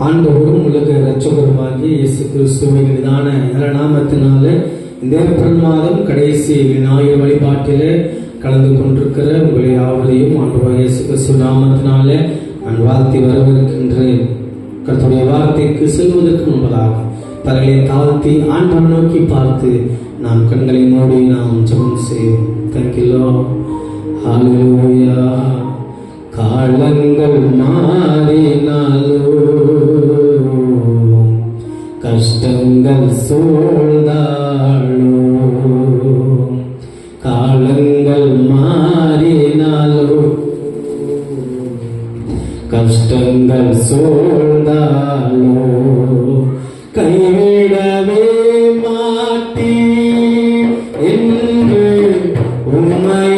ஆண்டவரும் உலக இரட்சகருமாகிய இயேசு கிறிஸ்துவின் நிதான நாமத்தினாலே இந்த ஏப்ரல் மாதம் கடைசி ஞாயிறு வழிபாட்டிலே கலந்து கொண்டிருக்கிற உங்களை யாவரையும் ஆண்டவர் இயேசு கிறிஸ்து நாமத்தினாலே நான் வாழ்த்தி வரவிருக்கின்றேன். கர்த்தருடைய வார்த்தைக்கு செல்வதற்கு முன்பதாக தலையை தாழ்த்தி ஆண்டவரை நோக்கி பார்த்து நாம் கண்களை மூடி நாம் ஜெபம் செய்வோம். Thank you Lord. Hallelujah. காலங்கள் மாறினாலோ கஷ்டங்கள் சூழ்ந்தாலோ, காலங்கள் மாறினாலோ கஷ்டங்கள் சூழ்ந்தாலோ கைவிடவே மாட்டேன் என்று உம்மை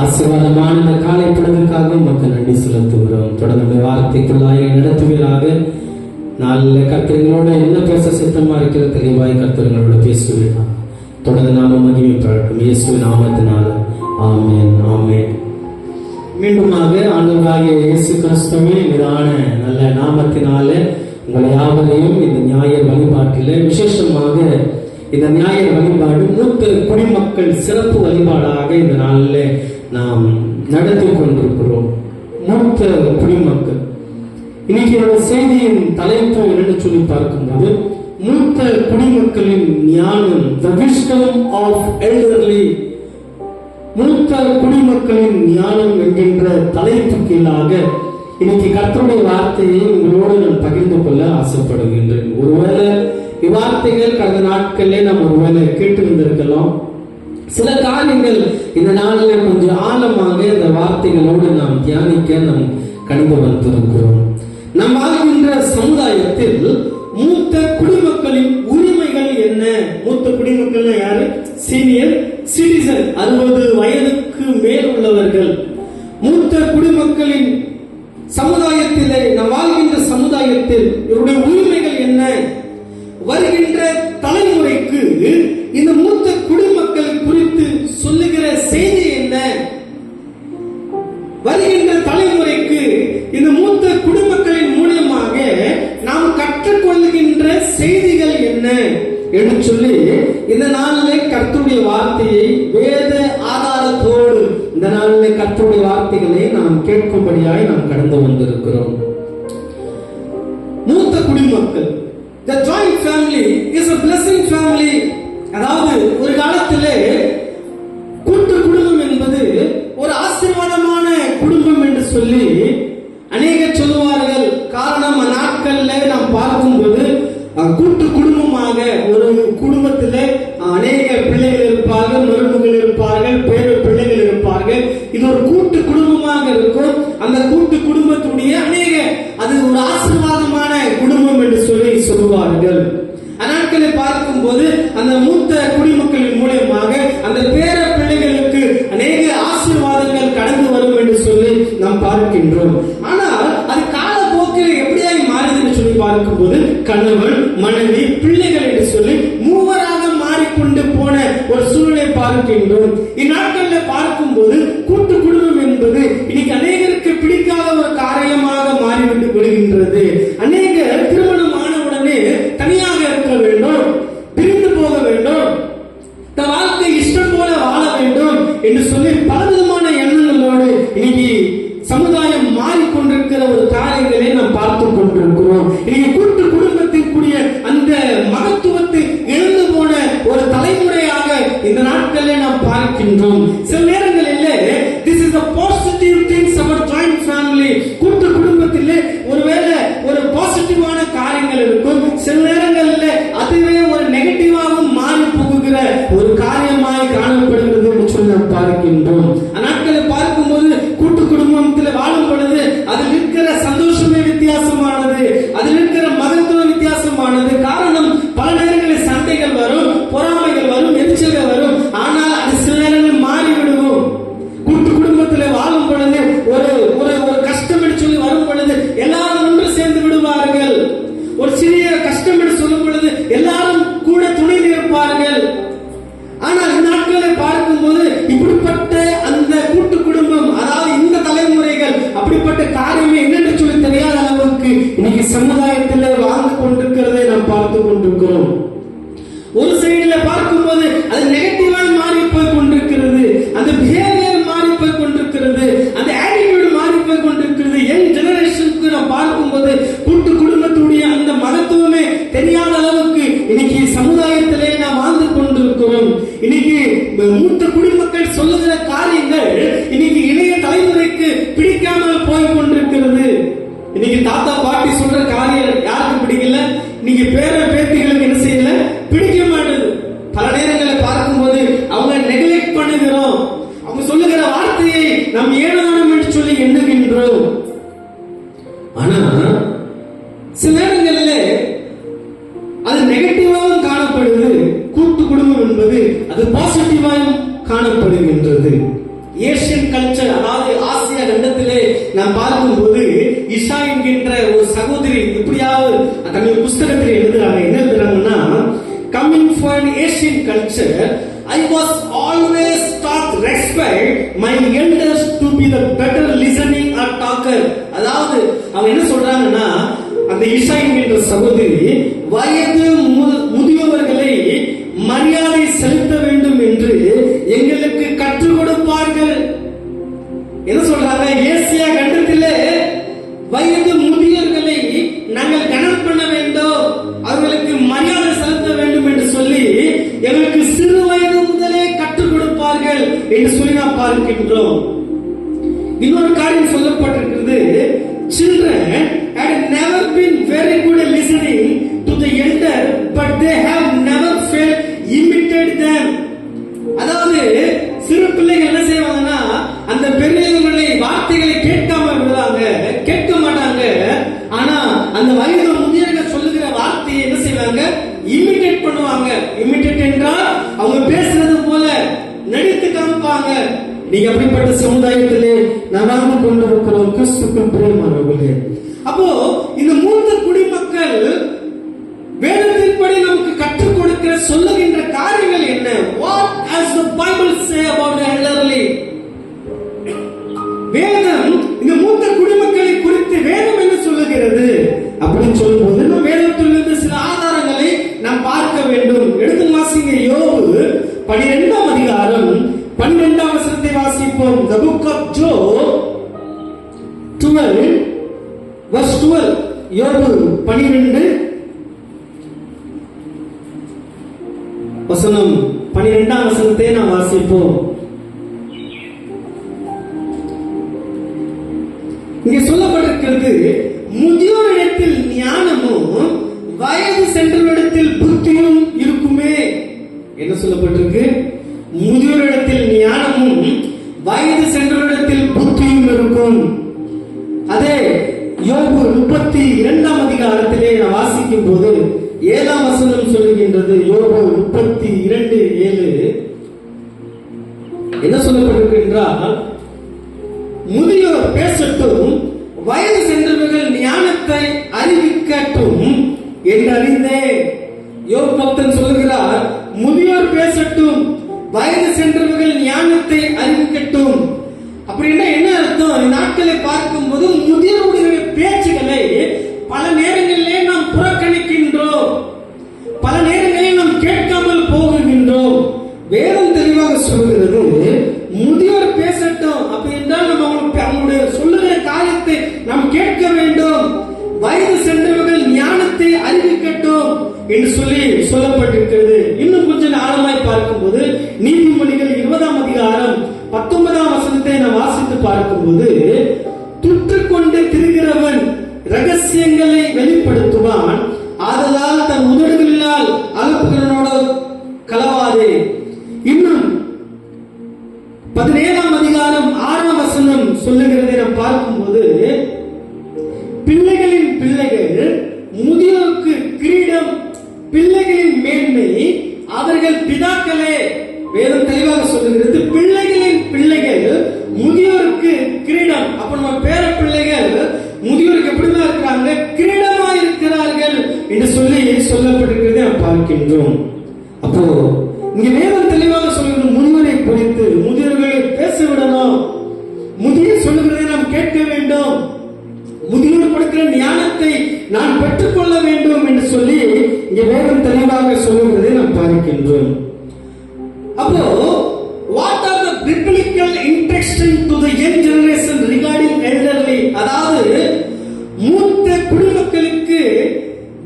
ஆசீர்வாதமான இந்த காலை பொழுதுக்காக மக்கள் நன்றி செலுத்துகிறோம். தொடர்ந்து வார்த்தைக்குள்ளாய் நடத்துவீராக. நல்ல கர்த்தர்களோட என்ன பேச சித்தமா இருக்கிற தெளிவாய் கர்த்தர்களோட பேசுவீராக. தொடர்ந்து நாம மகிமை பழக்கம் இயேசுவின் நாமத்தினால ஆமென் ஆமென். மீண்டுமாக ஆண்டவராகிய இயேசு கிறிஸ்துவின் நிதான நல்ல நாமத்தினால உங்களை யாவரையும் இந்த ஞாயிறு வழிபாட்டில விசேஷமாக இந்த ஞாயிறு வழிபாடு மூத்த குடிமக்கள் சிறப்பு வழிபாடாக இந்த நாளில் நாம் நடத்தி கொண்டிருக்கிறோம். மூத்த குடிமக்கள். இன்னைக்கு என்னோட செய்தியின் தலைப்பு என்னன்னு சொல்லி பார்க்கும்போது மூத்த குடிமக்களின் ஞானம், the wisdom of elderly. மூத்த குடிமக்களின் ஞானம் என்கின்ற தலைப்பு கீழாக இன்னைக்கு கர்த்தருடைய வார்த்தையை உங்களோடு நான் பகிர்ந்து கொள்ள ஆசைப்படுகின்றேன். ஒருவேளை இவ்வார்த்தைகள் கடந்த நாட்களிலே நாம் ஒருவேளை கேட்டு வந்திருக்கலாம். சில காரியங்கள் இந்த நாளில் கொஞ்சம் ஆழமாக இந்த வார்த்தைகளோடு நாம் தியானிக்க நாம் கடந்து வந்திருக்கிறோம். நாம் வாழ்கின்ற சமுதாயத்தில் மூத்த குடிமக்களின் உரிமைகள் என்ன? மூத்த குடிமக்கள் யாரு? சீனியர் சிட்டிசன், 60 வயதுக்கு மேல் உள்ளவர்கள். மூத்த குடிமக்களின் சமுதாயத்திலே நாம் வாழ்கின்ற சமுதாயத்தில் இவருடைய உரிமைகள் என்ன? வருகின்ற தலைமுறைக்கு இந்த மூத்த குடிமக்கள் குறித்து சொல்லுகிற செய்தி என்ன? வருகின்ற தலைமுறைக்கு இந்த மூத்த குடிமக்களின் மூலமாக நாம் கற்றுக்கொள்ளுகின்ற செய்திகள் என்ன என்று சொல்லி இந்த நாளில் கர்த்தருடைய வார்த்தையை வேத ஆதாரத்தோடு இந்த நாளில் கர்த்தருடைய வார்த்தைகளை நாம் கேட்கும்படியாய் நாம் கடந்து வந்திருக்கிறோம். மூத்த குடிமக்கள், the joint family is a blessing family. அதாவது ஒரு காலத்திலே கூட்டு குடும்பம் என்பது ஒரு ஆசீர்வாதமான குடும்பம் என்று சொல்லி அநேக சொல்லுவார்கள். காரணம், நாட்கள்ல நாம் பார்க்கும்போது கூட்டு குடும்பமாக ஒரு குடும்பத்திலே அநேக பிள்ளைகள் இருப்பார்கள், மருமகள் இருப்பார்கள், பேரு பிள்ளைகள் இருப்பார்கள். இது ஒரு கூட்டு குடும்பமாக இருக்கும். அந்த கூட்டு குடும்பத்துடைய அநேக அது ஒரு ஆசீர்வாதமான குடும்பம் என்று சொல்லி சொல்லுவார்கள். அந்நாட்களை பார்க்கும் போது அந்த மூத்த குடிமக்களின் மூலமாக மனைவி, பிள்ளைகள் என்று சொல்லி மூவராக மாறிக்கொண்டு போன ஒரு சூழ்நிலை பார்க்கின்றோம். இந்நாட்களில் பார்க்கும்போது கூட்டு குடும்பம் என்பது இன்னைக்கு அநேகருக்கு பிடிக்காத ஒரு காரியமாக மாறிவிட்டு விடுகின்றது. அநேகர் திருமணம் ஆனவுடனே தனியாக இருக்க வேண்டும், பிரிந்து போக வேண்டும், தன் வாழ்க்கை இஷ்டம் போல வாழ வேண்டும் என்று சொல்லி பலவிதமான எண்ணங்களோடு இன்னைக்கு சமுதாயம் மாறிக்கொண்டிருக்கிற ஒரு காரியங்களை நாம் பார்த்துக் கொண்டிருக்கிறோம். இன்னைக்கு கூட்டு குடும்பத்தின் கூடிய அந்த மகத்துவத்தை இழந்து போன ஒரு தலைமுறையாக இந்த நாட்களில் நாம் பார்க்கின்றோம். சில நேரங்களில் this is the positive things about joint family. கூட்டு குடும்பத்திலே ஒருவேளை ஒரு பாசிட்டிவான காரியங்கள் இருக்கும், சில நேரங்களில் அதுவே ஒரு நெகட்டிவாகவும் மாறி போகுகிற ஒரு காரியமாய் காணப்படுகிறது என்று சொல்லி நாம் பார்க்கின்றோம். அந்நாட்களை பார்க்கும்போது கூட்டு குடும்பத்தில் வாழும் பொழுது அதில் இருக்கிற சந்தோஷமே வித்தியாசமானது, அதில் இருக்கிற மகத்துவம் வித்தியாசமானது. காரணம், பல நேரங்களில் சண்டைகள் வரும், பொறாமைகள் வரும், எரிச்சல்கள் வரும். ஆனால் அது சில நேரங்களில் மாறிவிடுவோம். கூட்டு குடும்பத்தில் வாழும் பொழுது ஒரு ஒரு கஷ்டம் என்று சொல்லி வரும் பொழுது எல்லாரும் ஒன்று சேர்ந்து விடுவார்கள். ஒரு சிறிய கஷ்டம் என்று சொல்லும் பொழுது எல்லாரும் கூட துணை நிற்பார்கள். ஆனால் இந்நாட்களை பார்க்கும்போது இப்படிப்பட்ட அந்த கூட்டு குடும்பம், அதாவது இந்த தலைமுறைகள் அப்படிப்பட்ட காரியமே என்னென்று சொல்லி தெரியாத அளவுக்கு இன்னைக்கு சமுதாயத்தில் வாழ்ந்து கொண்டிருக்கிறதை நாம் பார்த்து கொண்டிருக்கிறோம். ஒரு சைடில் பார்க்கும்போது அது நெகட்டிவாய் மாறி போய் கொண்டிருக்கிறது, அந்த பிஹேவியர் மாறி போய் கொண்டிருக்கிறது, அந்த ஆட்டிடியூட் மாறி போய் கொண்டிருக்கிறது. யங் ஜெனரேஷனுக்கு நாம் பார்க்கும்போது கூட்டு குடும்பத்துடைய அந்த மகத்துவமே தெரியாத அளவுக்கு இன்னைக்கு சமுதாயத்திலே நாம் வாழ்ந்து கொண்டிருக்கிறோம். இன்னைக்கு மூத்த குடிமக்கள் சொல்லுகிற காரியங்கள் இன்னைக்கு இளைய தலைமுறைக்கு பிடிக்காமல் போய் கொண்டிருக்கிறது. இன்னைக்கு தாத்தா பாட்டி சொல்ற காரியம் யாருக்கு பிடிக்கல, நீங்க பேர பேத்திகளுக்கு என்ன செய்யல, பிடிக்க மாட்டேது. பல நேரங்களில் பார்க்கும்போது அவங்க நெக்லெக்ட் பண்ணுகிறோம், அவங்க சொல்லுகிற வார்த்தையை நாம் ஏனோனம் என்று சொல்லி எண்ணுகின்றோம். ஆனா சில நேரங்களில் அது நெகட்டிவாகவும் காணப்படுது. கூட்டு குடும்பம் என்பது அது பாசிட்டிவாகவும் காணப்படுகின்றது. ஏசியன் கல்ச்சர், அதாவது ஆசியா கண்டத்திலே நாம் பார்க்கும்போது இஷா என்கின்ற ஒரு சகோதரி இப்படியாவது தன்னுடைய புஸ்தகத்தில் எழுதுறாங்க. என்ன எழுதுறாங்கன்னா, coming from an Asian culture, I was always taught respect my elders to be the better listening or talker. அதாவது அவங்க என்ன சொல்றாங்கன்னா, அந்த இஷா என்கின்ற சகோதரி வயது முதியவர்களை மரியாதை செலுத்த வேண்டும் என்று எங்களுக்கு கற்றுக் கொடுப்பார்கள். என்ன சொல்றாங்க, ஏசியா கண்டத்திலே வயது முதியவர்களை நாங்கள் கணம் பண்ண வேண்டும், அவர்களுக்கு மரியாதை செலுத்த வேண்டும் என்று சொல்லி எங்களுக்கு சிறு வயது முதலே கற்றுக் கொடுப்பார்கள் என்று சொல்லி நாம் பார்க்கின்றோம். இன்னொரு காரியம் சொல்லப்பட்டிருக்கிறது, children had never been very good at listening to the elder, but they have never felt imitate them. அதாவது சிறு பிள்ளைகள் என்ன செய்வாங்கன்னா, அந்த பெரியவர்களை வார்த்தைகளை கேட்காம விடுவாங்க, கேட்க மாட்டாங்க. ஆனா அந்த வயது முதியவர்கள் சொல்லுகிற வார்த்தையை என்ன செய்வாங்க, இமிட்டேட் பண்ணுவாங்க. இமிட்டேட் என்றால் அவங்க பேசுறது போல நடித்து காமிப்பாங்க. நீங்க அப்படிப்பட்ட சமுதாயத்திலே நாம் வாழ்ந்து கொண்டிருக்கிறோம் கிறிஸ்துவுக்குள் பிரியமானவர்களே. அப்போ இந்த மூத்த குடிமக்கள் வேதத்தின்படி நமக்கு கற்றுக் கொடுக்கிற சொல்லுகின்ற காரியங்கள் என்ன? What has the Bible say about the elderly? வேதம் இந்த மூத்த குடிமக்களை குறித்து வேதம் என்ன சொல்லுகிறது அப்படின்னு சொல்லும்போது நம்ம வேதத்திலிருந்து சில ஆதாரங்களை நாம் பார்க்க வேண்டும். எடுத்து வாசிங்க, யோபு 12ஆம் அதிகாரம் 12ஆம் வசனத்தை வாசிப்போம். The book of Job 12 verse 12. யோபு 12 வசனம் 12ஆம் வசனத்தை நாம் வாசிப்போம். இங்கே சொல்லப்பட்டிருக்கிறது, முதியோரிடத்தில் ஞானமும் வயது சென்றவரிடத்தில் புத்தியும் இருக்குமே. என்ன சொல்லப்பட்டிருக்கு? முதியோரிடத்தில் ஞானமும் வயது சென்றவரிடத்தில் புத்தியும் இருக்கும். அதே யோபு 32ஆம் அதிகாரத்திலே நான் வாசிக்கும் போது 7ஆம் வசனம் சொல்லுகின்றது. யோபு 32:7 என்ன சொல்லப்பட்டிருக்கு என்றால், முதியோர் பேசட்டும், வயது சென்றவர்கள் ஞானத்தை அறிவிக்கட்டும் என்று அறிந்தேன். வயது சென்றவர்கள் ஞானத்தை அறிவிக்கட்டும். அப்படின்னா என்ன அர்த்தம்? நாட்களை பார்க்கும்போது முதியோருடைய பேச்சுகளை பல நேரங்களிலே நாம் புறக்கணிக்கின்றோம், பல நேரங்களில் நாம் கேட்காமல் போகின்றோம். வேதம் தெளிவாக சொல்கிறது, முதியோர் பேசட்டும். அப்படி என்றால் நம்ம அவங்களுடைய சொல்லுகிற காரியத்தை நாம் கேட்க வேண்டும். வயது சென்றவர்கள் ஞானத்தை அறிவிக்கட்டும் என்று சொல்லி சொல்லப்பட்டிருக்கிறது. இன்னும் கொஞ்சம் ஆழமாய் பார்க்கும்போது நீதிமொழிகள் 20ஆம் அதிகாரம் 19ஆம் வசனத்தை நாம் வாசித்து பார்க்கும்போது, துற்றுக்கொண்டு திரிகிறவன் ரகசியங்களை வெளிப்படுத்துவான், ஆதலால் தன் உதடுகளினால் அகப்புகிறனோட கலவாதே. இன்னும் 17ஆம் அதிகாரம் 6ஆம் வசனம் சொல்லுகிறதை நாம் பார்க்கும்போது, பிள்ளைகளின் பிள்ளைகள் முதியோருக்கு கிரீடம், பிள்ளைகளின் மேன்மை அவர்கள் பிதாக்களே. வேதம் தெளிவாக சொல்லுகிறது, பிள்ளைகளின் பிள்ளைகள் முதியோருக்கு கிரீடம். அப்ப நம்ம பேர பிள்ளைகள் முதியோருக்கு எப்படிதான் இருக்கிறாங்க? கிரீடமா இருக்கிறார்கள் என்று சொல்லி சொல்லப்பட்டிருக்கிறதை நாம் பார்க்கின்றோம். அப்போ இங்க வேதம் தெளிவாக சொல்லுகிறது, முதியோரை குறித்து முதியோர்களை பேச விடணும், முதியோர் சொல்லுகிறதை நாம் கேட்க வேண்டும், முதியோர் கொடுக்கிற ஞானத்தை நான் பெற்றுக்கொள்ள வேண்டும் என்று சொல்லி இங்க வேதம் தெளிவாக சொல்லுகிறதை நாம் பார்க்கின்றோம். அப்போ what are the biblical instruction to the young generation regarding elderly? அதாவது மூத்த குடிமக்களுக்கு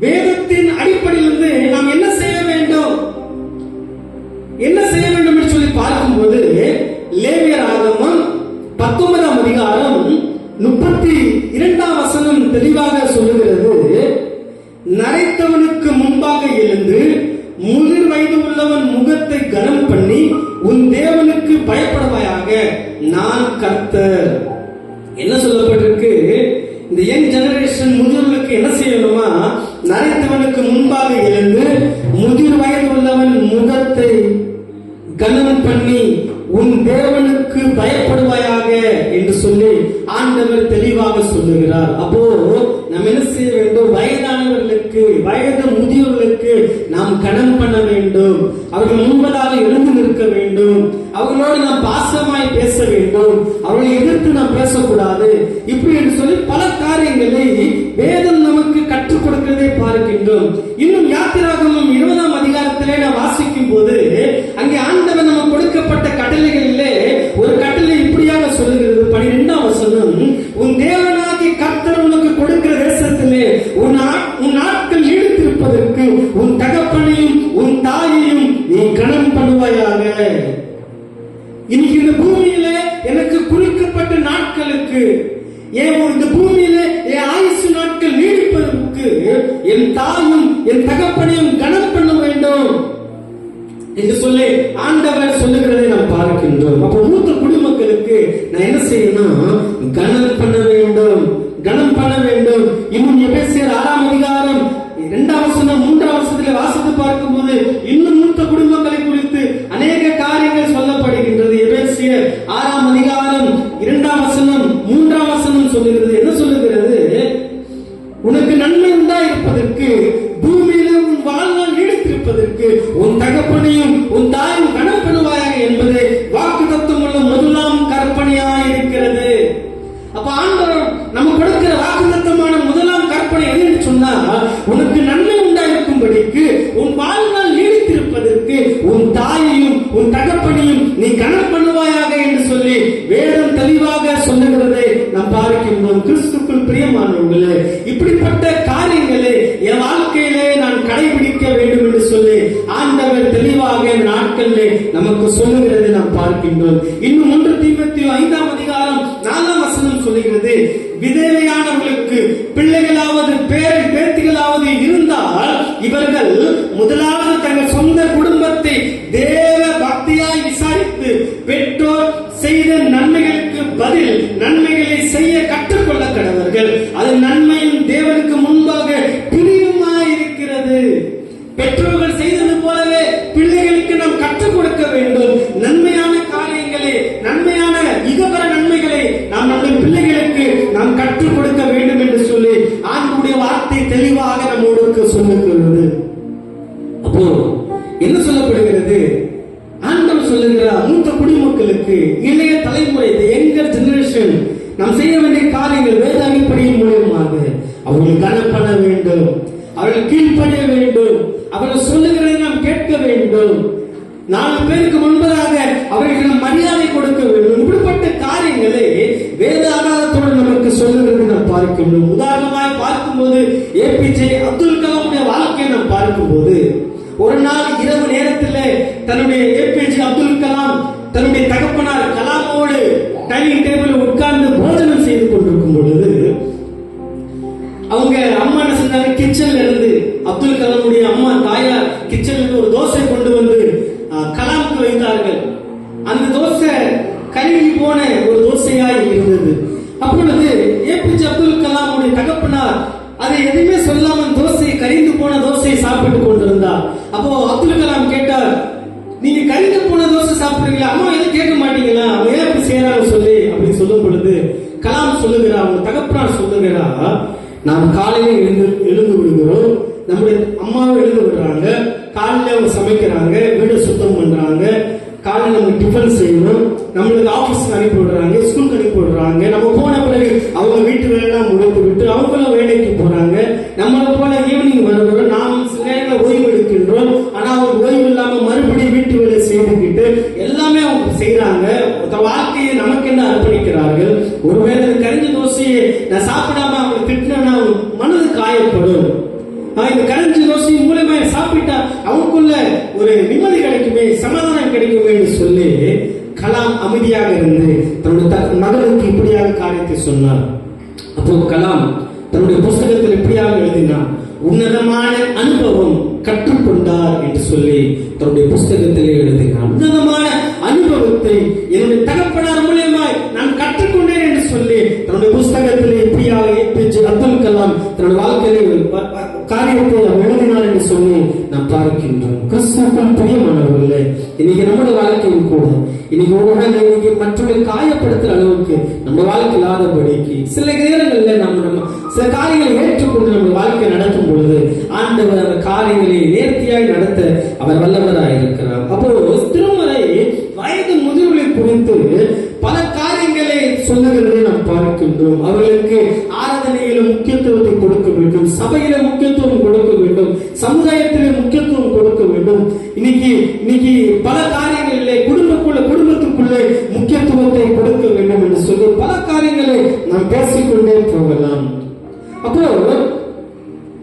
வேதத்தின் அடிப்படையிலிருந்து நாம் என்ன செய்ய வேண்டும், என்ன செய்ய வேண்டும் என்று சொல்லி பார்க்கும்போது, லேவியர் ஆகமம் 19ஆம் அதிகாரம் 32ஆம் வசனம் தெளிவாக சொல்லுகிறது, நரைத்தவனுக்கு முன்பாக எழுந்து முதிர் வயது உள்ளவன் முகத்தை கனம் பண்ணி உன் தேவனுக்கு பயப்படுவாயாக, நான் கர்த்தர். என்ன சொல்லப்பட்டிருக்கு? இந்த யங் ஜெனரேஷன் முதியோர்களுக்கு என்ன செய்யணுமா? நரைத்தவனுக்கு முன்பாக எழுந்து முதிர் வயது உள்ளவன் முகத்தை கனம் பண்ணி உன் தேவனுக்கு பயப்படுவாயாக என்று சொல்லி ஆண்டவர் தெளிவாக சொல்லுகிறார். அப்போ நாம் என்ன செய்ய வேண்டும்? வயதானவர்களுக்கு, வயது முதியோர்களுக்கு நாம் கடன் பண்ண வேண்டும், அவர்கள் முன்பதாக எழுந்து நிற்க வேண்டும், அவர்களோடு நாம் பாசமாய் பேச வேண்டும், அவர்களை எதிர்த்து நாம் பேசக்கூடாது. இப்படி என்று சொல்லி பல காரியங்களை வேதம் நமக்கு கற்றுக் கொடுக்கிறதை பார்க்கின்றோம். இன்னும் யாத்திராகமம் 20ஆம் அதிகாரத்திலே நாம் வாசிக்கும் போது, அங்கே ஆண்டவர் நமக்கு கொடுக்கப்பட்ட கட்டளைகளிலே ஒரு கட்டளை இப்படியாக சொல்லுகிறது, 12ஆம் வசனம், உன் தேவனாகிய கர்த்தர் உனக்கு கொடுக்கிற தேசத்திலே உன் நாட்கள் நீடித்திருப்பதற்கு உன் தகப்பனையும் உன் தாயையும் நீ கனம் பண்ணுவாயாக. இன்னைக்கு இந்த பூமியில எனக்கு குறிக்கப்பட்ட நாட்களுக்கு, இந்த பூமியில என் ஆயுசு நாட்கள் நீடிப்பதற்கு என் தாயும் என் தகப்பனையும் கனம் பண்ண வேண்டும் என்று சொல்லி ஆண்டவர் சொல்லுகிறதை நாம் பார்க்கின்றோம். அப்ப மூத்த குடிமக்களுக்கு நான் என்ன செய்யணும்? கனம் பண்ண வேண்டும், கனம் பண்ண வேண்டும். இன்னும் எபேசியர் 6ஆம் அதிகாரம் 2ஆம் வசனம் 3ஆம் வசனத்திலே வாசித்து பார்க்கும்போது இன்னும் மூத்த குடிமக்களை குறித்து அநேக காரியங்கள் சொல்லப்படுகின்றது. எபேசியர் 6ஆம் அதிகாரம் 2ஆம் வசனம் 3ஆம் வசனம் சொல்லுகிறது, என்ன சொல்லுகிறது? உனக்கு நன்மை உண்டாயிருப்பதற்கு, பூமியில உன் வாழ்நாள் நீடித்திருப்பதற்கு உன் தகப்பனையும் உன் தாயும் கனம் பண்ணுவாயாக என்பது வாக்குத்தத்தம் உள்ள முதலாம் கற்பனையாய் இருக்கிறது. அப்ப ஆண்டவர் நம்ம கொடுக்கிற வாக்குத்தத்தமான முதலாம் கற்பனை எதுன்னு சொன்னா, உனக்கு நன்மை உண்டாயிருக்கும்படிக்கு உன் வாழ்நாள் நீடித்திருப்பதற்கு உன் தாயையும் உன் தகப்பனையும் நீ கனம் பண்ணுவாயாக என்று சொல்லி வேதம் தெளிவாக சொல்லுகிறதை நாம் பார்க்கின்றோம். கிறிஸ்துக்குள் பிரியமானவர்களே, இப்படிப்பட்ட காரியங்களை என் வாழ்க்கையிலே நான் கடைபிடிக்க வேண்டும் என்று சொல்லி ஆண்டவர் தெளிவாக நாட்களிலே நமக்கு சொல்லுகிறதை நாம் பார்க்கின்றோம். இன்னும் 1 தீமோத்தேயு 5ஆம் அதிகாரம் 4ஆம் வசனம் சொல்லுகிறது, விதவையானவர்களுக்கு பிள்ளைகளாவது பேத்திகளாவது இருந்தால் இவர்கள் முதலாவது தங்கள் சொந்த குடும்பத்தை தேவ பக்தியாய் விசாரித்து பெற்றோர் செய்த நன்மைகளுக்கு பதில் நன்மைகளை செய்ய கற்றுக்கொள்ள கடவர்கள். அது நன்மையும் தேவனுக்கு முன்பாக பிரியமாயிருக்கிறது. பெற்றோர்கள் செய்தது போலவே பிள்ளைகளுக்கு நாம் கற்றுக் கொடுக்க வேண்டும். நன்மையான காரியங்களை, நன்மையான இகபர நன்மைகளை நாம் நம்முடைய பிள்ளைகளுக்கு நாம் கற்றுக் கொடுக்க வேண்டும் என்று சொல்லி ஆண்டவருடைய வார்த்தை தெளிவாக நம்மோடு சொல்லுகிறது. அப்போ என்ன சொல்லப்படுகிறது? ஆண்டவர் சொல்லுகிறார், குடிமக்களுக்கு, இளைய தலைமுறை, யங்கர் ஜெனரேஷன், நாம் செய்ய வேண்டிய காரியங்கள் வேத அடிப்படையின் மூலமாக அவர்கள் கனப்பட வேண்டும், அவர்கள் கீழ்ப்படிய வேண்டும், அவர்கள் சொல்லுகிறதை நாம் கேட்க வேண்டும், 4 பேருக்கு முன்பதாக அவர்களுக்கு மரியாதை கொடுக்க வேண்டும். இப்படிப்பட்ட காரியங்களை வேத ஆதாரத்தோடு நமக்கு சொல்லுகிறது நாம் பார்க்கணும். உதாரணமாக பார்க்கும்போது ஏபிஜே அப்துல் கலாமுடைய வாழ்க்கையை நாம் பார்க்கும்போது, ஒரு நாள் இரவு நேரத்தில் தன்னுடைய ஏபிஜே அப்துல் கலாம் தன்னுடைய தகப்பனார் கலாமோடு டைனிங் டேபிள் உட்கார்ந்து போஜனம் செய்து கொண்டிருக்கும் பொழுது அவங்க அம்மா என்ன செஞ்சாங்க, கிச்சன்ல இருந்து அப்துல் கலாமுடைய அம்மா தாயார் கிச்சன்ல இருந்து ஒரு தோசை கொண்டு வந்து கலாமுக்கு வைத்தார்கள். அந்த தோசை கருகி போன ஒரு தோசையாய் இருந்தது. அப்பொழுது ஏபிஜே அப்துல் கலாமுடைய தகப்பனார் அதை எதுவுமே சொல்லாம தோசையை கரிந்து போன தோசையை சாப்பிட்டு கொண்டிருந்தார். அப்போ அப்துல் கலாம் கேட்டார், நீங்க கரிந்து போன தோசை சாப்பிடுறீங்களா, அம்மா எதுவும் கேட்க மாட்டீங்களா, அவங்க ஏன் அப்படி செய்யறாங்க சொல்லி அப்படி சொல்லும் பொழுது கலாம் சொல்லுகிறார், அவங்க தகப்பனார் சொல்லுகிறார், நாம் காலையில் எழுந்து விடுகிறோம், நம்முடைய அம்மாவை எழுந்து விடுறாங்க, காலையில அவங்க சமைக்கிறாங்க, வீடு சுத்தம் பண்றாங்க, காலையில் நம்ம டிஃபன் செய்யணும், நம்மளுக்கு ஆபீஸ்க்கு அனுப்பி விடுறாங்க, ஸ்கூலுக்கு அனுப்பி விடுறாங்க, நம்ம போன பிறகு அவங்க வீட்டு வேலையெல்லாம் முடித்து விட்டு அவங்களும் வேலைக்கு போறாங்க, நம்மளை போல ஈவினிங் வருகிறோம், நாம் சில நேரங்களில் ஓய்வு எடுக்கின்றோம், ஆனா அவங்க ஓய்வு இல்லாம மறுபடியும் வீட்டு வேலை செய்துக்கிட்டு எல்லாமே அவங்க செய்யறாங்க, வாழ்க்கையை நமக்கு என்ன அர்ப்பணிக்கிறார்கள். ஒருவேளை கரிஞ்ச தோசையை நான் சாப்பிடாம அவங்க திட்டினா மனது காயப்படும். இந்த கரஞ்சி தோசை மூலமா சாப்பிட்டா அவங்களுக்குள்ள ஒரு நிம்மதி கிடைக்குமே, சமாதானம் கிடைக்குமே சொல்லி கலாம் அமைதியாக இருந்து தன்னுடைய மகனுக்கு இப்படியாக காரியத்தை சொன்னார். அப்போ கலாம் தன்னுடைய புஸ்தகத்தில் இப்படியாக எழுதினார், உன்னதமான அனுபவம் கற்றுக்கொண்டார் என்று சொல்லி தன்னுடைய புஸ்தகத்திலே எழுதினார். உன்னதமான அனுபவத்தை என்னுடைய தகப்பனார் மூலமாய் நான் கற்றுக்கொண்டேன் என்று சொல்லி தன்னுடைய புஸ்தகத்திலே இப்படியாக ஏபிஜே அப்துல் கலாம் தன்னுடைய வாழ்க்கையிலே காரியத்தை எழுதினார் என்று சொல்லி நாம் பார்க்கின்றோம். கிறிஸ்துவுக்குள் பிரியமானவர்களே, இன்னைக்கு நம்முடைய வாழ்க்கையில் கூட இன்னைக்கு மற்றவர்களை காயப்படுத்துற அளவுக்கு நம்ம வாழ்க்கை இல்லாதபடிக்கு சில நேரங்களில் நம்ம சில காரியங்களை ஏற்றுக்கொண்டு நம்ம வாழ்க்கை நடத்தும் பொழுது ஆண்டவர் அந்த காரியங்களை நேர்த்தியாய் நடத்த அவர் வல்லவராய் இருக்கிறார். அப்போ திருமறை வயது முதிர்வுகளை குறித்து பல காரியங்களை சொல்லுகிறதை நாம் பார்க்கின்றோம். அவர்களுக்கு ஆராதனையில முக்கியத்துவத்தை கொடுக்க வேண்டும், சபையில முக்கியத்துவம் கொடுக்க வேண்டும், சமுதாயத்திலே முக்கியத்துவம் கொடுக்க வேண்டும். இன்னைக்கு பல காரியங்களிலே குடும்பத்துக்குள்ளே முக்கியத்துவத்தை கொடுக்க வேண்டும் என்று சொல்லி பல காரியங்களை நாம் பேசிக்கொண்டே போகலாம். அப்போ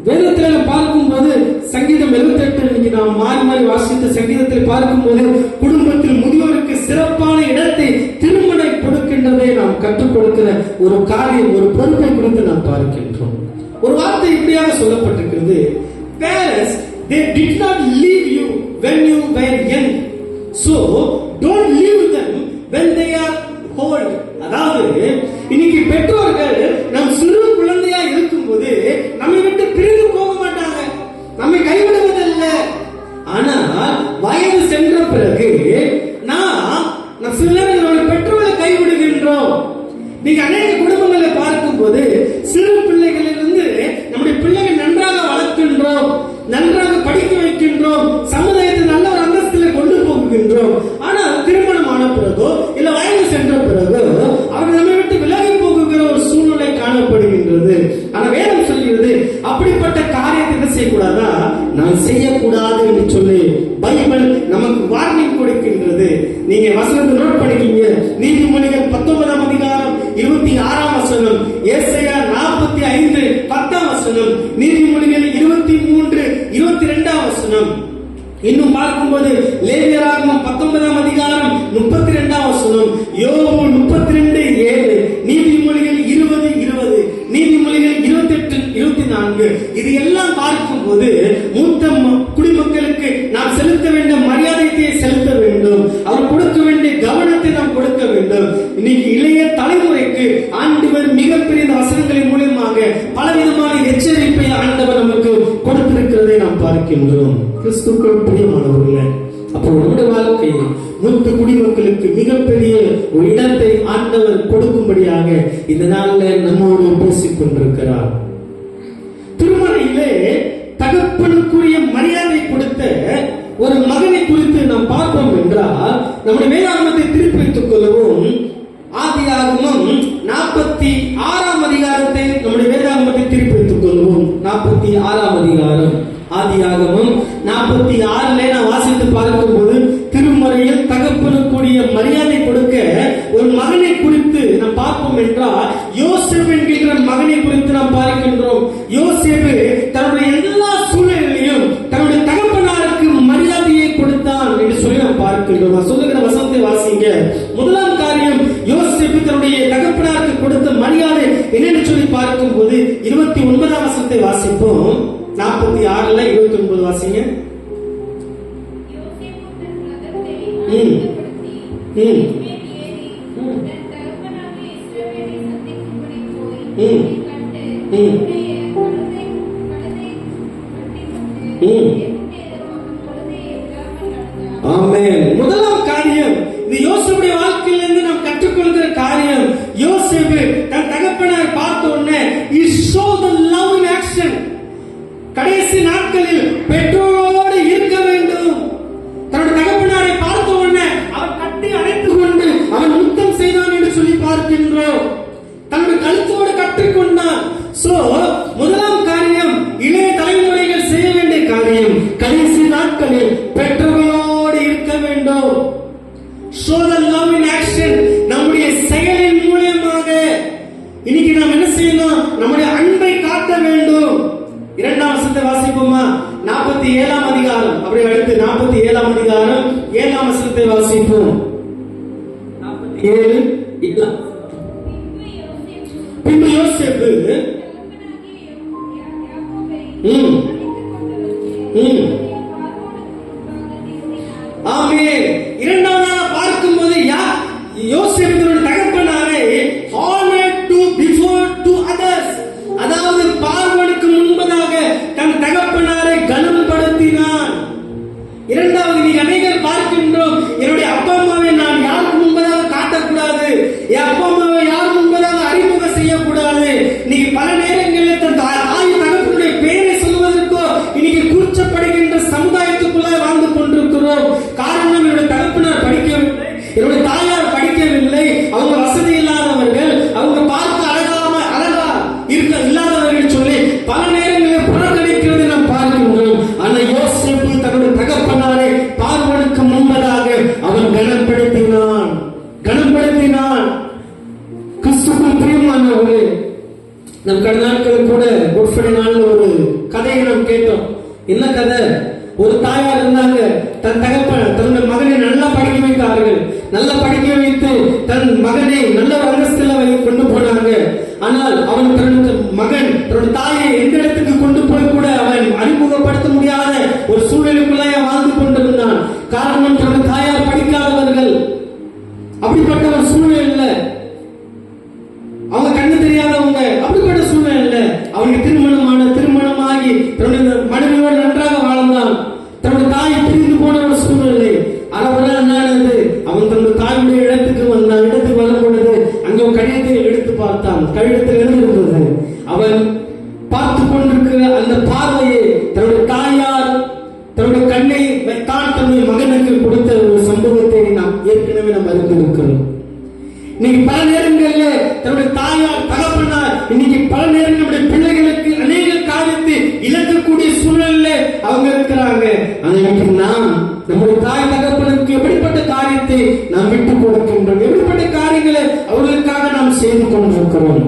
வேதத்தில் பார்க்கும்போது சங்கீதம் 78 இன்னைக்கு நாம் மாறி வாசித்த சங்கீதத்தில் பார்க்கும்போது குடும்பத்தில் முதியோருக்கு சிறப்பான இடத்தை திருமண கொடுக்கின்றதை நாம் கற்றுக் கொடுக்கிற ஒரு காரியம், ஒரு பொறுப்பை குறித்து நாம் பார்க்கின்றோம். ஒரு வார்த்தை இப்படியாக சொல்லப்பட்டிருக்கிறது, parents they did not leave you when you were young, so don't leave them when they are old. அதாவது இன்னைக்கு பெற்றோர்கள் நம் சிறு குழந்தையா இருக்கும்போது நம்மை விட்டு பிரிந்து போக மாட்டாங்க, நம்மை கைவிடுவதில்ல. ஆனால் வயது சென்ற பிறகு நாம் சில நேரங்களில் பெற்றோர்களை கைவிடுகின்றோம். நீங்க அநேக குடும்பங்களை பார்க்கும்போது சிறு பிள்ளைகளிலிருந்து நம்முடைய பிள்ளைகள் நன்றாக வளர்க்கின்றோம், நன்றாக படிக்க வைக்கின்றோம், சமுதாயத்தை நல்ல ஒரு அந்தஸ்தில் கொண்டு போகின்றோம். ஆனால் திருமணம் ஆன பிறகோ இல்ல வயது சென்ற பிறகோ அவர்கள் நம்மை விட்டு விலகி போகுகிற ஒரு சூழ்நிலை காணப்படுகின்றது. ஆனா வேதம் சொல்கிறது அப்படிப்பட்ட காரியத்தை செய்யக்கூடாதா, நான் செய்யக்கூடாது என்று சொல்லி பைபிள் நமக்கு வார்னிங் கொடுக்கின்றது. நீங்க வசனத்தை நோட் பண்ணிக்கீங்க. நீதிமொழிகள் 19ஆம் அதிகாரம் 26ஆம் வசனம், ஏசாயா 45:10ஆம் வசனம், நீதிமொழிகள் 23:22ஆம் வசனம். இன்னும் பார்க்கும்போது லேவியராகமம் 19ஆம் அதிகாரம் 32ஆம் வசனம், யோபு 32:7, நீதிமொழிகள் 20:20, நீதிமொழிகள் 28:24. இது எல்லாம் பார்க்கும்போது மூத்த குடிமக்களுக்கு நாம் செலுத்த வேண்டிய மரியாதையை செலுத்த வேண்டும், அவர் கொடுக்க வேண்டிய கவனத்தை நாம் கொடுக்க வேண்டும். இன்னைக்கு இளைய தலைமுறைக்கு ஆண்டவர் மிகப்பெரிய வசனங்களின் மூலமாக பலவிதமான எச்சரிப்பை ஆண்டவர் நமக்கு கொடுத்திருக்கிறதை நாம் பார்க்கின்றோம். கிறிஸ்துவுக்குள் பிரியமானவர்களே, அப்போ நம்முடைய வாழ்க்கையை மூத்த குடிமக்களுக்கு மிகப்பெரிய ஒரு இடத்தை ஆண்டவர் கொடுக்கும்படியாக இந்த நாளில் நம்மோடு பேசிக் கொண்டிருக்கிறார். திருமறையிலே தகப்பனுக்குரிய மரியாதை கொடுத்த ஒரு மகனை குறித்து நாம் பார்ப்போம் என்றால் நம்முடைய வேதாகமத்தை திருப்பி வைத்துக் கொள்ளவும். ஆதியாகமம் 46ஆம் அதிகாரத்தை நம்முடைய வேதாகமத்தை திருப்பி வைத்துக் கொள்வோம். 46ஆம் அதிகாரம் ஆதியாகமம் 46ல நான் வாசித்து பார்க்கும்போது, திருமறையில் தகப்பனுக்குரிய மரியாதை கொடுக்க ஒரு மகனை குறித்து நாம் பார்ப்போம் என்றால், யோசேப்பு என்கின்ற மகனை குறித்து நாம் பார்க்கின்றோம். யோசேப்பு தன்னுடைய எல்லா சூழ்நிலையிலும் தன்னுடைய தகப்பனாருக்கு மரியாதையை கொடுத்தான் என்று சொல்லி நாம் பார்க்கின்றோம். நான் சொல்லுகிற வசனத்தை வாசிங்க. முதலாம் காரியம், யோசேப்பு தன்னுடைய தகப்பனாருக்கு கொடுத்த மரியாதை என்னன்னு சொல்லி பார்க்கும்போது 29ஆம் வசனத்தை வாசிப்போம். 46ல 29 வாசிங்க. முதலாம் காரியம், இந்த யோசேப்புடைய வாழ்க்கையிலிருந்து நாம் கற்றுக்கொள்கிற காரியம், யோசேப்பு தன் தகப்பனார் பார்த்த உடனே he showed the love in action. கடைசி நாட்களில் பெற்றோரோடு இருக்க வேண்டும். தன்னுடைய தகப்பனாரை பார்த்த உடனே அவன் கட்டி அணைத்துக் கொண்டு அவன் முத்தம் செய்தான் என்று சொல்லி பார்க்கின்றோம். தன்னுடைய கழுத்தோடு கற்றுக்கொண்டான். சோ முதலாம் காரியம், இளைய தலைமுறைகள் செய்ய வேண்டிய காரியம், கடைசி நாட்களில் பெற்றோர்களோடு இருக்க வேண்டும். show the love in action. நம்முடைய செயலின் மூலமாக இன்னைக்கு நாம் என்ன செய்யணும்? நம்முடைய அன்பை காட்ட வேண்டும். இரண்டாம் வசனத்தை வாசிப்போமா? 47ஆம் அதிகாரம், அப்படியே அடுத்து 47ஆம் அதிகாரம் 7ஆம் வசனத்தை வாசிப்போம். 47 பின்பு யோசேப்பு ஆமென். இரண்டாவதாக பார்க்கும்போது யோசேப்பு தகப்பனாரை honored to before to others, அதாவது பார்வனுக்கு முன்பதாக தன் தகப்பனாரை கனப்படுத்தினான். இரண்டாவது, நீ அநேகர் பார்க்கின்றோம், என்னுடைய அப்பா அம்மாவை நான் யாருக்கு முன்பதாக காட்டக்கூடாது, என் அப்பா அம்மாவை யார் முன்பதாக அறிமுகம் செய்யக்கூடாது. நீ பல நேரங்களில் தன் தாய் தகப்பனுடைய பெயரை சொல்வதற்கோ இன்னைக்கு கூச்சப்படுகின்ற சமுதாயத்துக்குள்ளாக வாழ்ந்து கொண்டிருக்கிறோம். காரணம், என்னுடைய தகப்பனார் படிக்கவில்லை, என்னுடைய தாயார் படிக்கவில்லை, அவங்க வசதி இல்லாதவர்கள், அவங்க பார்க்க அழகா இருக்க இல்லாதவர்கள் சொல்லி பல நேரங்களில் புறக்கணிக்கிறது நாம் பார்க்கின்றோம். ஆனால் யோசேப்பு தன்னுடைய தகப்பனாரை பார்வனுக்கு முன்பதாக அவன் கனப்படுத்தினான். கிறிஸ்துவுக்குள் பிரியமானவர்களே, நம் கடந்த நாட்களில் கூட குட் ஃப்ரைடே நாள்ல ஒரு கதையை நாம் கேட்டோம். என்ன கதை? ஒரு தாயார் இருந்தாங்க, தன் தகப்பன் தன்னுடைய மகனை நல்லா படிக்க வைத்தார்கள். நல்லா படிக்க வைத்து தன் மகனை நல்ல அந்தஸ்தில் கொண்டு போனாங்க. ஆனால் அவன் தன்னுடைய மகன் தன்னுடைய தாயை எந்த இடத்துக்கு கொண்டு போய் கூட அவன் அறிமுகப்படுத்த முடியாத ஒரு சூழ்நிலைக்குள்ளே வாழ்ந்து கொண்டிருந்தான். காரணம், தன்னுடைய தாயார் படிக்காதவர்கள். அப்படிப்பட்ட ஒரு சூழ்நிலையில அவங்க கண்ணு தெரியாதவங்க, அப்படிப்பட்ட சூழ்நிலையில அவனுக்கு திருமணமாகி தன்னுடைய மனைவியோடு நன்றாக வாழ்ந்தான். தன்னுடைய தாய் பிரிந்து போன ஒரு சூழ்நிலை. அளவுறது அவன் தன்னுடைய தாயுடைய இடத்துக்கு வந்தான். இடத்துக்கு வரும் பொழுது அங்கே ஒரு கடிதத்தை எடுத்து பார்த்தான். கடிதத்தில் எழுதியிருந்தது, அவன் பார்த்து கொண்டிருக்கிற அந்த பார்வையை தன்னுடைய தாயார் தன்னுடைய கண்ணை தான் தன்னுடைய மகனுக்கு கொடுத்த ஒரு சம்பவத்தை நாம் ஏற்கனவே நாம் அறிந்திருக்கிறோம். இன்னைக்கு பல நேரங்களில் தன்னுடைய தாயார் தகப்பனார் இன்னைக்கு பல நேரங்களுடைய பிள்ளைகளுக்கு அநேக காரியத்தை இழக்கக்கூடிய சூழ்நிலை அவங்க இருக்கிறாங்க. அதற்கு நாம் நம்முடைய தாய் தகப்பனுக்கு எப்படிப்பட்ட காரியத்தை நாம் விட்டுக் கொடுக்கின்றோம், எப்படிப்பட்ட காரியங்களை அவர்களுக்காக நாம் செய்து கொண்டிருக்கிறோம்.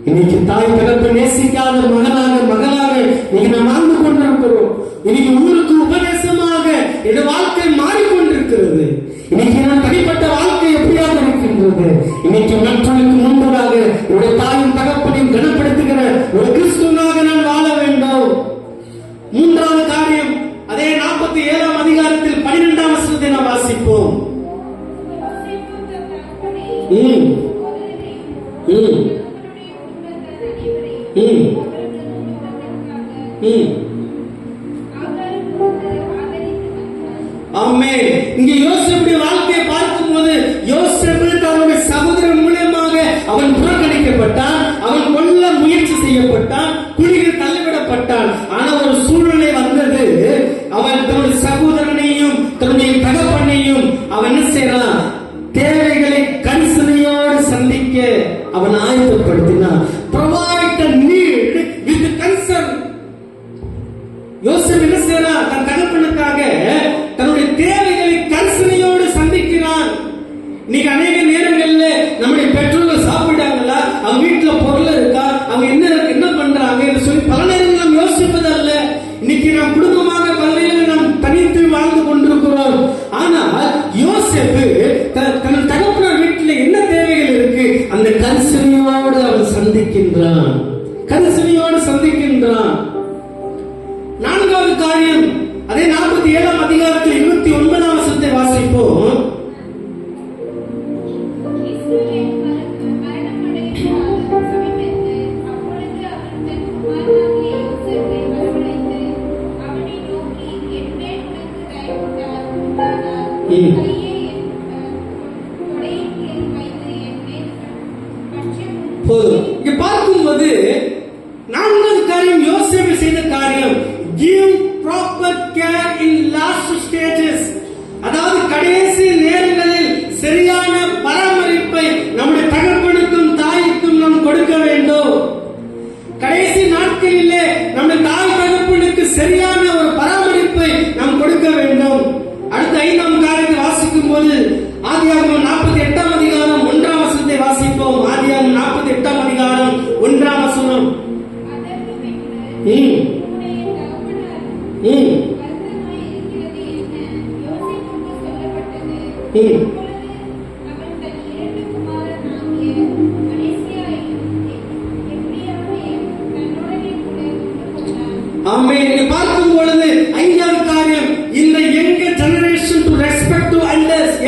இன்னைக்கு தாய் தகப்பன் நேசிக்காத மகளாக இன்னைக்கு நாம் வாழ்ந்து கொண்டிருக்கிறோம். இன்னைக்கு ஊருக்கு உபதேசமாக இந்த வாழ்க்கை மாறிக்கொண்டிருக்கிறது. இன்னைக்கு நான் தனிப்பட்ட வாழ்க்கை எப்படியாக இருக்கின்றது. இன்னைக்கு மற்றவர்களுக்கு முன்பதாக என்னுடைய தாயின் தகப்பனையும் கனப்படுத்துகிற ஒரு கிறிஸ்துவனாக நான் வாழ வேண்டும். மூன்றாவது காரியம், அதே 47ஆம் அதிகாரத்தில் 12ஆம் வசனத்தை நாம் வாசிப்போம். ஆமென். இங்கே யோசேப்புடைய வாழ்க்கையை பார்க்கும்போது யோசேப்பு தன்னுடைய சகோதரன் மூலமாக அவன் புறக்கணிக்கப்பட்டான், அவன் கொல்ல முயற்சி செய்யப்பட்டான், குழியில் தள்ளிவிடப்பட்டான். ஆனா ஒரு சூழ்நிலை வந்தது, அவன் தன்னுடைய சகோதரனையும் தன்னுடைய தகப்பனையும் அவன் நாம் குடும்பமாக பள்ளியில் நாம் தனித்து வாழ்ந்து கொண்டிருக்கிறோம். ஆனால் யோசேப்பு தன் தகப்பனார் வீட்டில் என்ன தேவைகள் இருக்கு, அந்த கரிசனையோடு அவன் சந்திக்கின்றான். நான்காவது காரியம், அதே 47ஆம் அதிகாரத்தில் 29ஆம் வசனத்தை வாசிப்போம். போதும். இங்க பார்க்கும்போது நான்காவது காரியம் யோசேப்பு செய்த காரியம், give proper care in last stages. அதாவது கடைசி நேரங்களில் சரியான பராமரிப்பை நம்முடைய தகப்பனுக்கும் தாய்க்கும் நாம் கொடுக்க வேண்டும். கடைசி நாட்களிலே நம்முடைய தாய் தகப்பனுக்கு சரியான ஒரு பராமரிப்பை நாம் கொடுக்க வேண்டும். அடுத்த 5ஆம் காரியத்தை வாசிக்கும் போது ஆதியாகமம் 48ஆம் அதிகாரம் 1ஆம் வசனத்தை வாசிப்போம். ஆதியாகமம் 48ஆம் அதிகாரம் 1ஆம் வசனம். ஆமென். பார்க்கும் பொழுது 5ஆவது காரியம், இந்த young generation to respect to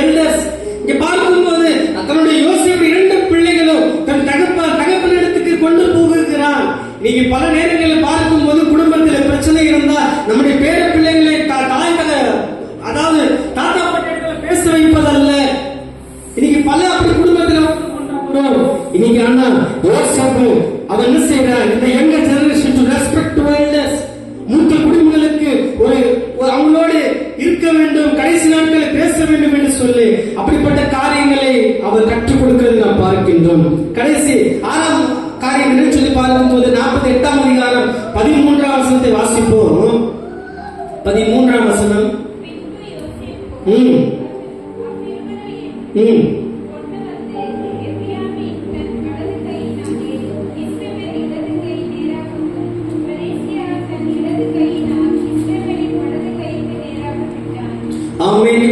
elders. இங்க பார்க்கும்போது தன்னுடைய யோசேப்பு 2 பிள்ளைகளும் தன் தகப்பனிடத்துக்கு கொண்டு போகிறான். நீங்க பல நேரங்களில் பார்க்கும்போது குடும்பத்தில் பிரச்சனை இருந்தா நம்முடைய பேர பிள்ளைகளை அதாவது தாத்தா பாட்டிகளை பேச வைப்பதல்ல. இன்னைக்கு பல அப்படி குடும்பத்தில் இன்னைக்கு அண்ணா யோசேப்பு அவன் என்ன செய்யறான், இந்த young generation to respect to elders, மூத்த குடும்பங்களுக்கு ஒரு அவங்களோடு இருக்க வேண்டும், கடைசி நாட்களை பேச வேண்டும் என்று சொல்லி அப்படிப்பட்ட காரியங்களை அவர் கற்றுக் கொடுக்கிறது நாம் பார்க்கின்றோம். கடைசி 6ஆம் காரியம் என்று சொல்லி பார்க்கும்போது 48ஆம் அதிகாரம் 13ஆம் வசனத்தை வாசிப்போம். 13ஆம் வசனம்.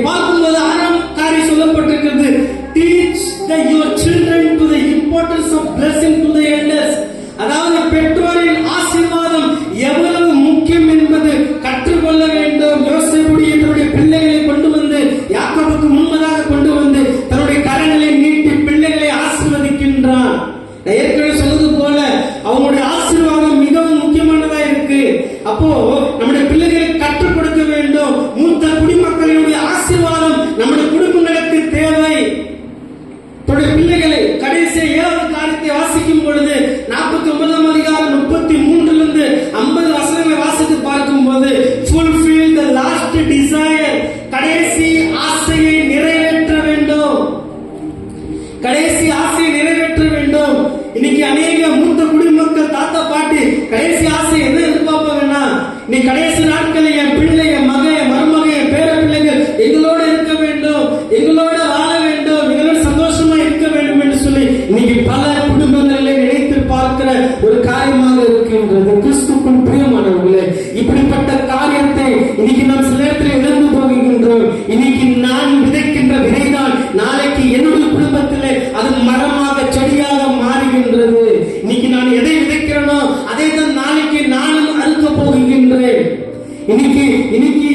பார்க்கும்போது 6ஆம் காரியம் சொல்லப்பட்டிருக்கிறது, teach your children to the importance of blessing to the elders. அதாவது பெற்றோரின் ஆசீர்வாதம் எவ்வளவு முக்கியம் என்பது கற்றுக்கொள்ள வேண்டும். யோசேப்புடைய தன்னுடைய பிள்ளைகளை கொண்டு வந்து யாக்கோபுக்கு முன்பதாக கொண்டு வந்து தன்னுடைய கரங்களை நீட்டி பிள்ளைகளை ஆசீர்வதிக்கின்றான். ஏற்கனவே சொன்னது போல அவங்களுடைய ஆசீர்வாதம் மிகவும் முக்கியமானதா இருக்கு. அப்போ நம்முடைய பிள்ளைகளை கற்றுக் கொடுக்க வேண்டும். மூத்த குடிமக்களுடைய ஆசீர்வாதம் நம்முடைய குடும்பங்களுக்கு தேவை. தன்னுடைய பிள்ளைகளை கடைசி 7வது காரியத்தை வாசிக்கும் பொழுது 49ஆம் அதிகாரம் 33லிருந்து 50 வசனங்களை வாசித்து பார்க்கும் போது fulfill the last desire, கடைசி ஆசையை நிறைவேற்ற வேண்டும். கடைசி ஆசையை நிறைவேற்ற வேண்டும். இன்னைக்கு அநேக மூத்த குடிமக்கள் தாத்தா பாட்டி கடைசி ஆசை என்ன எதிர்பார்ப்பாங்கன்னா, நீ கடைசி நாட்களில் என் பிள்ளை, என் மகன், என் மருமகன், என் பேர பிள்ளைகள் எங்களோட இருக்க வேண்டும், எங்களோட வாழ வேண்டும், எங்களோட சந்தோஷமா இருக்க வேண்டும் என்று சொல்லி இன்னைக்கு பல குடும்பங்களிலே நினைத்து பார்க்கிற ஒரு காரியமாக இருக்கின்றது. கிறிஸ்துவுக்குள் பிரியமானவர்களே, இப்படிப்பட்ட காரியத்தை இன்னைக்கு நாம் சில நேரத்தில் இழந்து போகின்றோம். இன்னைக்கு நான் விதைக்கின்ற விதைதான் நாளைக்கு என்னுடைய குடும்பத்திலே அது மரமாக செடியாக மாறுகின்றது. இன்னைக்கு நான் எதை விதைக்கிறேனோ அதை தான் நாளைக்கு நானும் அறுக்க போகின்றேன். இன்னைக்கு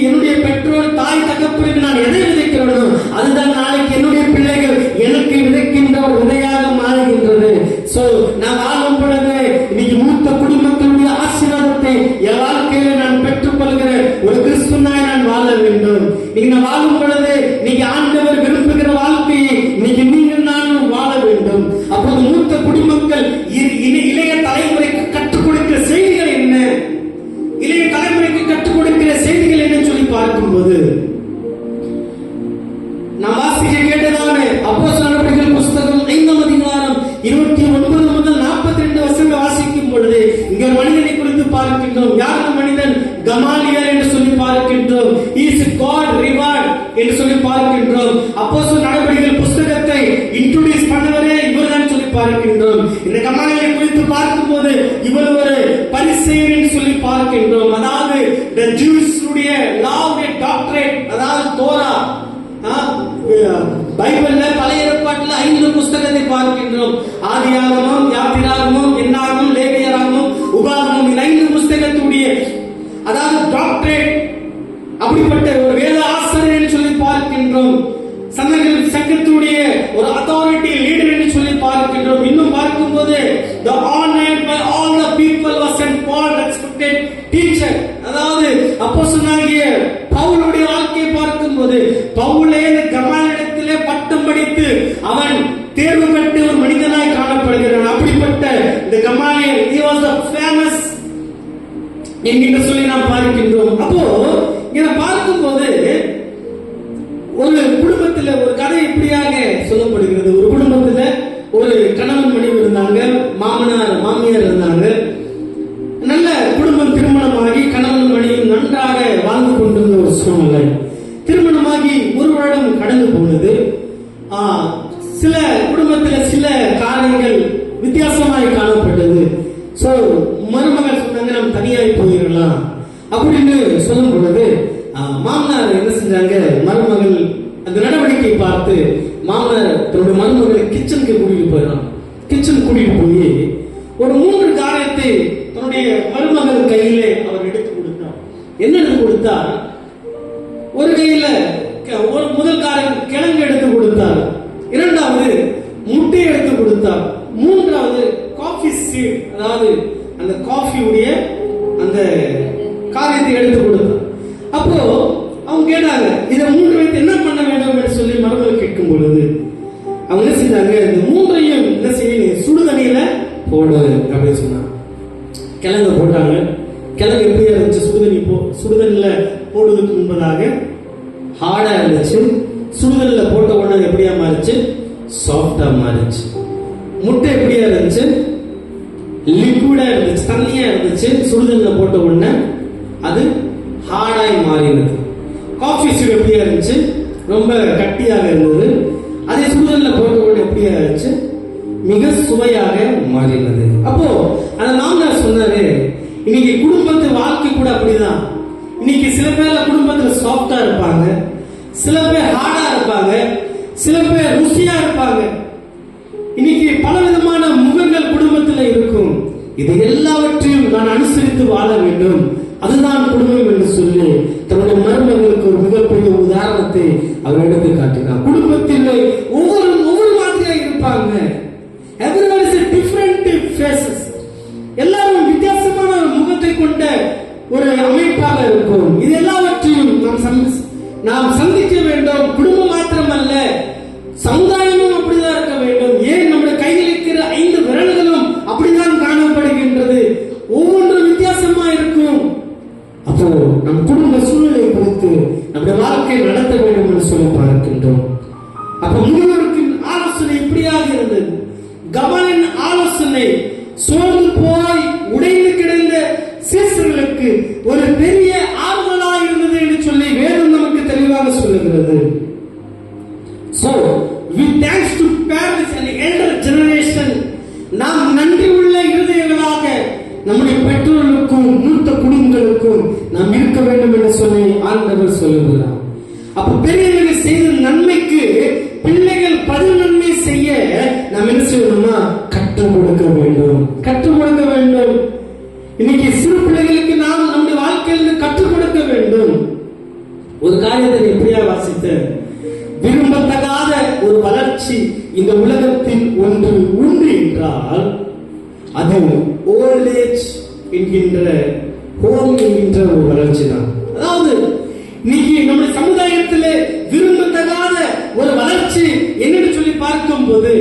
என்னுடைய பெற்றோர் தாய் தகப்பனுக்கு நான் எதை விதைக்கிறேனோ அதுதான் நாளைக்கு என்னுடைய பிள்ளைகள் எனக்கு விதைக்கின்ற ஒரு விதையாக மாறுகின்றது. சோ நான் வாழும் பொழுது இன்னைக்கு மூத்த குடிமக்களுடைய ஆசீர்வாதத்தை என் வாழ்க்கையில நான் பெற்றுக் கொள்கிற ஒரு கிறிஸ்துவனாய் நான் வாழ வேண்டும். நீங்க நான் வாழும் பொழுது நீங்க ஆண்டவர் விரும்புகிற வாழ்க்கையை இன்னைக்கு நீங்கள் நானும் வாழ வேண்டும். அப்போது மூத்த குடிமக்கள் இளைய தலைமுறைக்கு கற்றுக் கொடுக்கிற செய்திகள் என்ன, இளைய தலைமுறைக்கு கற்றுக் கொடுக்கிற செய்திகள் என்ன சொல்லி பார்க்கும்போது நாம் வாசிக்க கேட்டதான அப்போஸ்தலர் நடவடிக்கைகள் புஸ்தகம் 5ஆம் அதிகாரம் 29 முதல் 42 வசனங்களை வாசிக்கும் பொழுது இங்க ஒரு மனிதனை குறித்து பார்க்கின்றோம். யார் அந்த மனிதன்? கமாலியல் என்று சொல்லி பார்க்கின்றோம். he is God reward என்று சொல்லி பார்க்கின்றோம். அப்போஸ்தலர் நடவடிக்கைகள் புஸ்தகத்தை இன்ட்ரோடியூஸ் பண்ணவரே இவர்தான் சொல்லி பார்க்கின்றோம். இந்த கமாலியலை குறித்து பார்க்கும்போது இவர் ஒரு பரிசு பரிசேயர் சொல்லி பார்க்கின்றோம். அதாவது the Jews உடைய லாவுடைய டாக்டரேட், அதாவது தோரா, பைபிள்ல பழைய ஏற்பாட்டில் 5 புத்தகத்தை பார்க்கின்றோம். ஆதியாகமம், யாத்திராகமம், என்னாகமம், லேவியராகமம், உபாகமம், இந்த 5 புத்தகத்துடைய அதாவது டாக்டரேட், அப்படிப்பட்ட ஒரு வேத ஆசிரியர் சொல்லி பார்க்கின்றோம். சங்கத்துடைய ஒரு அத்தாரிட்டி லீடர் என்று சொல்லி பார்க்கின்றோம். இன்னும் பார்க்கும்போது the honored by all the people was and Paul respected teacher, அதாவது அப்போஸ்தலனாகிய பவுலுடைய வாழ்க்கையை பார்க்கும்போது பவுலே கமாலியலிடத்திலே பட்டம் படித்து அவன் தேர்வு பெற்ற ஒரு மனிதனாய் காணப்படுகிறான். அப்படிப்பட்ட இந்த கமாலியல் he was the famous என்கின்ற சொல்லி நாம் பார்க்கின்றோம். அப்போ இதை பார்க்கும்போது ஒரு குடும்பத்தில் ஒரு கதை இப்படியாக சொல்லப்படுகிறது. ஒரு குடும்பத்தில் ஒரு கணவன் மனைவி இருந்தாங்க, மாமனார் மாமியார் இருந்தாங்க. நல்ல குடும்பம் திருமணமாகி கணவன் மனைவி நன்றாக வாழ்ந்து கொண்டிருந்த ஒரு சூழ்நிலை. திருமணமாகி ஒரு வருடம் கடந்து போனது. சில குடும்பத்தில் சில காரியங்கள் வித்தியாசமாய் காணப்பட்டது. சோ மருமகள் சொன்னாங்க, நம்ம தனியாய் போயிடலாம் அப்படின்னு சொல்லும் பொழுது மாமனார் என்ன செஞ்சாங்க, மருமகள் அந்த நடவடிக்கை பார்த்து மாமனார் தன்னுடைய மருமகளை கிச்சனுக்கு கூட்டிட்டு போயிடலாம். கிச்சன் கூட்டிட்டு போய் ஒரு 3 காரியத்தை தன்னுடைய மருமகள் கையிலே அவர் எடுத்து கொடுத்தார். என்ன எடுத்து கொடுத்தார்? ஒரு கையில முதல் காரியம் கிழங்கு எடுத்து கொடுத்தார், இரண்டாவது முட்டை எடுத்து கொடுத்தார், மூன்றாவது காஃபி சீட், அதாவது அந்த காஃபியுடைய அந்த காரியத்தை எடுத்து கொடுத்தார். அப்போ அவங்க கேட்டாங்க, இதை 3 வைத்து என்ன பண்ண வேண்டும் என்று சொல்லி மருமகள் கேட்கும் பொழுது அவங்க என்ன செஞ்சாங்க, இந்த 3ஐயும் என்ன செய்ய சுடுதண்ணியில போடு அப்படின்னு சொன்னாங்க. கிழங்கு போட்டாங்க. கிழங்கு எப்படியா இருந்துச்சு? சுடுதண்ணில போடுவதற்கு முன்பதாக ஹார்டா இருந்துச்சு. சுடுதண்ணில போட்ட உடனே எப்படியா மாறிச்சு? சாஃப்டா மாறிச்சு. முட்டை எப்படியா இருந்துச்சு? லிக்விடா இருந்துச்சு, தண்ணியா இருந்துச்சு. சுடுதண்ணில போட்ட உடனே அது ஹார்டாய் மாறினது. காஃபி சீட் எப்படியா இருந்துச்சு? ரொம்ப கட்டியாக இருந்தது. அதே சுடுதண்ணில போட்ட உடனே எப்படியா இருந்துச்சு? மிக சுவையாக மாறினது. அப்போ அந்த மாமனார் சொன்னாரு, இன்னைக்கு குடும்பத்து வாழ்க்கை கூட அப்படிதான். இன்னைக்கு சில பேர் குடும்பத்துல சாஃப்டா இருப்பாங்க, சில பேர் ஹார்டா இருப்பாங்க, சில பேர் ருசியா இருப்பாங்க. இன்னைக்கு பல விதமான முகங்கள் குடும்பத்தில் இருக்கும். இது எல்லாவற்றையும் நான் அனுசரித்து வாழ வேண்டும், அதுதான் குடும்பம் என்று சொல்லி தன்னுடைய மருமகளுக்கு ஒரு மிகப்பெரிய உதாரணத்தை அவர் எடுத்து காட்டினார். குடும்பத்தில் ஒவ்வொரு மாதிரியா இருப்பாங்க. Everyone is a different faces. எல்லாரும் வித்தியாசமான முகத்தை கொண்ட ஒரு அமைப்பாக இருக்கும். இது எல்லாவற்றையும் நாம் சந்திக்க வேண்டும். குடும்பம் மாத்திரமல்ல, சமுதாயமும் அப்படிதான் இருக்க வேண்டும். ஏன் நம்முடைய கையில் இருக்கிற 5 விரல்களும் அப்படிதான் காணப்படுகின்றது. ஒவ்வொன்றும் வித்தியாசமா இருக்கும். அப்போ நம் குடும்ப சூழ்நிலை குறித்து நம்முடைய வாழ்க்கை நடத்த வேண்டும் என்று சொல்லி பார்க்கின்றோம். அப்ப முதியோருக்கு ஆலோசனை இப்படியாக இருந்தது. கவனின் ஆலோசனை சோர்ந்து போய் உடைந்து கிடந்த சீசர்களுக்கு ஒரு பெரிய ஆறுதலாக இருந்தது என்று சொல்லி வேதம் நமக்கு தெளிவாக சொல்லுகிறது. So, with thanks to parents and elder generation, நாம் நன்றி உள்ள இருதயங்களாக நம்முடைய பெற்றோர்களுக்கும் மூத்த குடும்பங்களுக்கும் நாம் இருக்க வேண்டும் என்று சொல்லி ஆண்டவர் சொல்லுகிறார். அப்ப பெரியவர்கள் செய்த நன்மைக்கு பிள்ளைகள் பதில் நன்மை செய்ய நாம் என்ன செய்யணுமா? கற்றுக் கொடுக்க வேண்டும். இன்னைக்கு சிறு பிள்ளைகளுக்கு நாம் நம்முடைய வாழ்க்கையில் கற்றுக் கொடுக்க வேண்டும். ஒரு காரியத்தை எப்படியா வாசித்த, விரும்பத்தகாத ஒரு வளர்ச்சி இந்த உலகத்தில் உண்டு என்றால் அது ஓல்ட் ஏஜ் என்கின்ற ஹோம் என்கின்ற ஒரு வளர்ச்சி தான். அதாவது இன்னைக்கு நம்முடைய சமுதாயத்தில் விரும்பத்தகாத ஒரு வளர்ச்சி என்னன்னு சொல்லி பார்க்கும் போது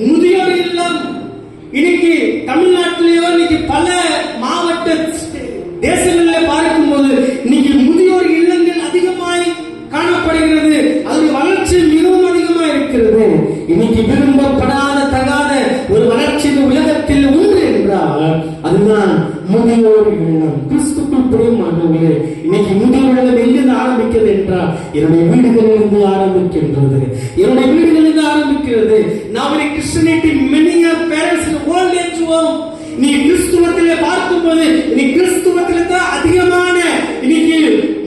முதியோர் இல்லம். இன்னைக்கு தமிழ்நாட்டிலேயோ இன்னைக்கு பல மாவட்ட தேசங்களில் பார்க்கும் போது இன்னைக்கு முதியோர் இல்லங்கள் அதிகமாய் காணப்படுகிறது. அதனுடைய வளர்ச்சி மிகவும் அதிகமா இருக்கிறது. இன்னைக்கு விரும்பப்படாத தகாத ஒரு வளர்ச்சி இந்த உலகத்தில் உண்டு என்றால் அதுதான் முதியோர் இல்லம். கிறிஸ்துக்குள் பிரியமானவர்களே, இன்னைக்கு முதியோர் இல்லம் எங்கிருந்து ஆரம்பிக்கிறது என்றால் என்னுடைய வீடுகளிலிருந்து ஆரம்பிக்கின்றது. Now in Christianity, many are parents in old age home. நீ கிறிஸ்துவத்திலே பார்க்கும்போது இன்னைக்கு கிறிஸ்துவத்துல தான் அதிகமான இன்னைக்கு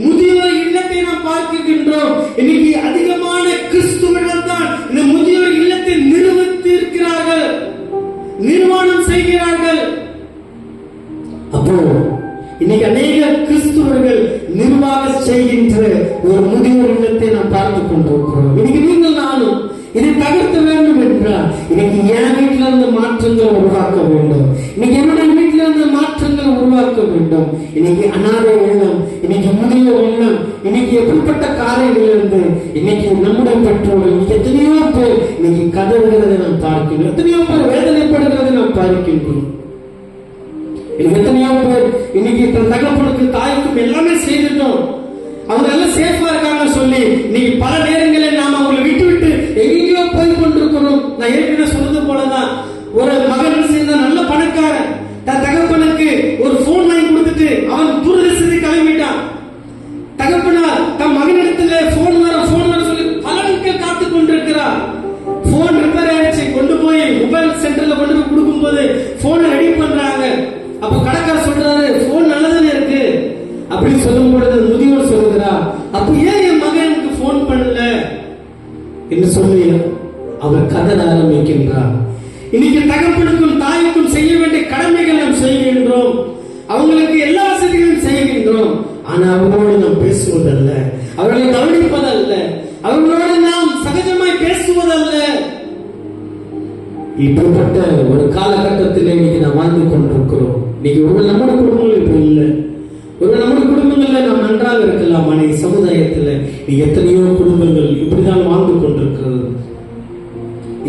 முதியோர் இல்லத்தை நாம் பார்க்கின்றோம். இன்னைக்கு அதிகமான கிறிஸ்துவர்கள் தான் இந்த முதியோர் இல்லத்தை நிறுவனம் செய்கிறார்கள். அப்போ இன்னைக்கு அநேக கிறிஸ்துவர்கள் நிர்வாகம் செய்கின்ற ஒரு முதியோர் இல்லத்தை நாம் பார்த்துக் கொண்டிருக்கிறோம். இன்னைக்கு நீங்கள் நானும் இதை தகர்த்த வேண்டும் என்றால் இன்னைக்கு என் வீட்டில இருந்து மாற்றங்களை உருவாக்க வேண்டும். இன்னைக்கு என்னுடைய வீட்டில இருந்து மாற்றங்களை உருவாக்க வேண்டும். இன்னைக்கு அநாதை இல்லம், இன்னைக்கு முதியோர் இல்லம், இன்னைக்கு எப்படிப்பட்ட காரியங்கள் இருந்து இன்னைக்கு நம்முடைய பெற்றோர்கள் இன்னைக்கு எத்தனையோ பேர் இன்னைக்கு கதறுகிறதை நாம் பார்க்கின்றோம். எத்தனையோ பேர் வேதனைப்படுகிறதை நாம் பார்க்கின்றோம். எத்தனையோ பேர் இன்னைக்கு தன் தகப்பனுக்கு தாய்க்கும் எல்லாமே செய்துட்டோம், அவங்க எல்லாம் சேஃபா இருக்காங்க சொல்லி நீங்க பல நேரங்களில் நாம அவங்களை விட்டு விட்டு எங்கேயோ போய் கொண்டிருக்கிறோம். நான் ஏற்கனவே சொன்னது போலதான் ஒரு மகன் சேர்ந்த நல்ல பணக்காரன் தன் தகப்பனுக்கு ஒரு போன் வாங்கி கொடுத்துட்டு அவன் தூரதேசத்தை கிளம்பிட்டான். தகப்பனார் தன் மகனிடத்துல போன் வர சொல்லி பல நாட்கள் காத்து கொண்டிருக்கிறார். போன் ரிப்பேர் ஆயிடுச்சு, கொண்டு போய் மொபைல் சென்டர்ல கொண்டு போய் கொடுக்கும் போது போனை ரெடி பண்றாங்க. அப்ப கடைக்காரர் சொல்றாரு போன் நல்லதானே இருக்கு அப்படின்னு சொல்லும் பொழுது முதியோர் சொல்லுகிறா, அப்ப ஏன் என் மகனுக்கு போன் பண்ணல என்று சொல்லி அவர் கதற ஆரம்பிக்கின்றார். இன்னைக்கு தகப்பனுக்கும் தாய்க்கும் செய்ய வேண்டிய கடமைகள் நாம் செய்கின்றோம், அவங்களுக்கு எல்லா வசதிகளும் செய்கின்றோம். ஆனா அவர்களோடு நாம் பேசுவதல்ல, அவர்களை கவனிப்பதல்ல, அவர்களோடு நாம் சகஜமாய் பேசுவதல்ல. இப்படிப்பட்ட ஒரு காலகட்டத்தில் இன்னைக்கு நாம் வாழ்ந்து கொண்டிருக்கிறோம். இன்னைக்கு ஒரு நம்முடைய குடும்பங்கள் இப்ப இல்லை, ஒரு நம்முடைய குடும்பங்கள்ல நாம் நன்றாக இருக்கலாம். ஆனால் சமுதாயத்துல நீ எத்தனையோ குடும்பங்கள் இப்படிதான் வாழ்ந்து கொண்டிருக்கிறது.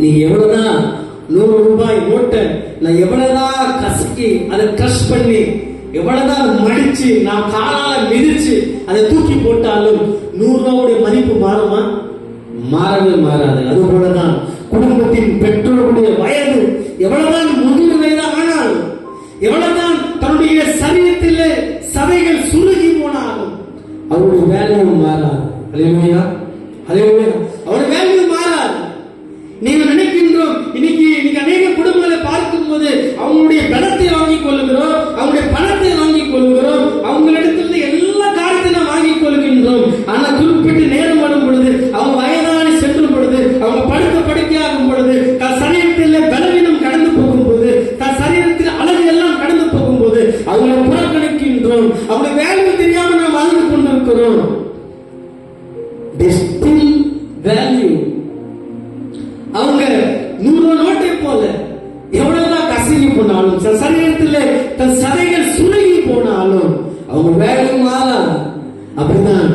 நீங்க எவ்வளவுதான் 100 ரூபாய் நோட்டை நான் எவ்வளவுதான் கசக்கி அதை கிரஷ் பண்ணி எவ்வளவுதான் மடிச்சு நான் காலால மிதிச்சு அதை தூக்கி போட்டாலும் 100 ரூபாவுடைய மதிப்பு மாறுமா? மாறவே மாறாது. அது போலதான் குடும்பத்தின் பெற்றோருடைய வயது எவ்வளவுதான் முதிர் வயதாக ஆனாலும், எவ்வளவுதான் தன்னுடைய சரீரத்தில் சதைகள் சுருகி போனாலும் அவருடைய வேலையும் மாறாது. அல்லேலூயா, அல்லேலூயா. அவருடைய வேலையும் மாறாது. நீங்க நினைக்கின்றோம் இன்னைக்கு அநேக குடும்பங்களை பார்க்கும் போது அவங்களுடைய பலத்தை வாங்கிக் கொள்ளுகிறோம், அவங்களுடைய பணத்தை வாங்கிக் கொள்ளுகிறோம், அவங்களிடத்திலிருந்து எல்லா காரியத்தையும் வாங்கிக் கொள்கின்றோம். ஆனா குறிப்பிட்ட நேரம் வரும் பொழுது அவங்க வயதான சென்று பொழுது அவங்க படுத்த படுக்கையாகும் பொழுது தன் சரீரத்தில் பலவீனம் கடந்து போகும் போது தன் சரீரத்தில் அழகு எல்லாம் கடந்து போகும் போது அவங்களை புறக்கணிக்கின்றோம். அவங்க வேல்யூ தெரியாம நாம் வாழ்ந்து கொண்டிருக்கிறோம். அவங்க 100 நோட்டை போல எவ்வளவுதான் கசங்கி போனாலும் தன் சரீரத்தில் தன் சதைகள் சுருகி போனாலும் அவங்க வேல்யூ மாறாது. அப்படிதான்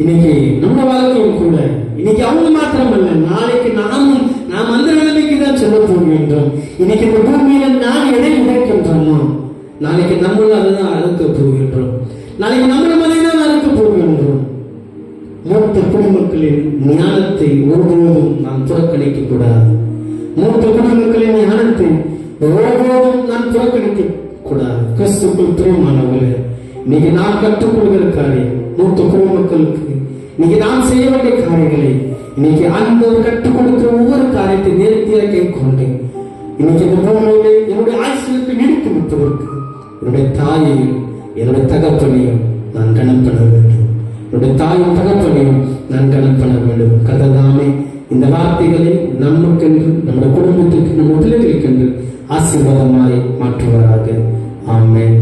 இன்னைக்கு நம்ம வாழ்க்கையும் கூட. இன்னைக்கு அவங்க மாத்திரமல்ல, நாளைக்கு நாம் அந்த நிலைமைக்கு தான் சொல்ல போகின்றோம். இன்னைக்கு இந்த பூமியில நான் எதை விதைக்கின்றோமோ நாளைக்கு நம்மளும் அதுதான் அறுக்க போகின்றோம். நாளைக்கு நம்மளும் அதை தான் அறுக்க போகின்றோம். மூத்த குடிமக்களின் ஞானத்தை ஒருபோதும் நாம் புறக்கணிக்க கூடாது. மூத்த குடிமக்களின் ஞானத்தை ஒருபோதும் நாம் புறக்கணிக்க கூடாது. கிறிஸ்துக்குள் பிரியமானவர்களே, இன்னைக்கு நாம் கற்றுக்கொள்கிற காரியம் மூத்த குடிமக்களுக்கு இன்னைக்கு நாம் செய்ய வேண்டிய காரியங்களை இன்னைக்கு அந்த கற்றுக் கொடுக்கிற ஒவ்வொரு காரியத்தை நேர்த்தியாக கைக்கொண்டு இன்னைக்கு இந்த பூமியிலே என்னுடைய ஆயுசுக்கு நீடித்து விட்டதற்கு என்னுடைய தாயையும் என்னுடைய தகப்பனையும் நான் கணம் பண்ண வேண்டும். என்னுடைய தாயும் தகப்பனையும் நான் கணம் பண்ண வேண்டும். கர்த்தர் இந்த வார்த்தைகளை நமக்கென்று, நம்முடைய குடும்பத்திற்கு, நம்ம பிள்ளைகளுக்கென்று ஆசீர்வாதமாய் மாற்றுவாராக. ஆமென்.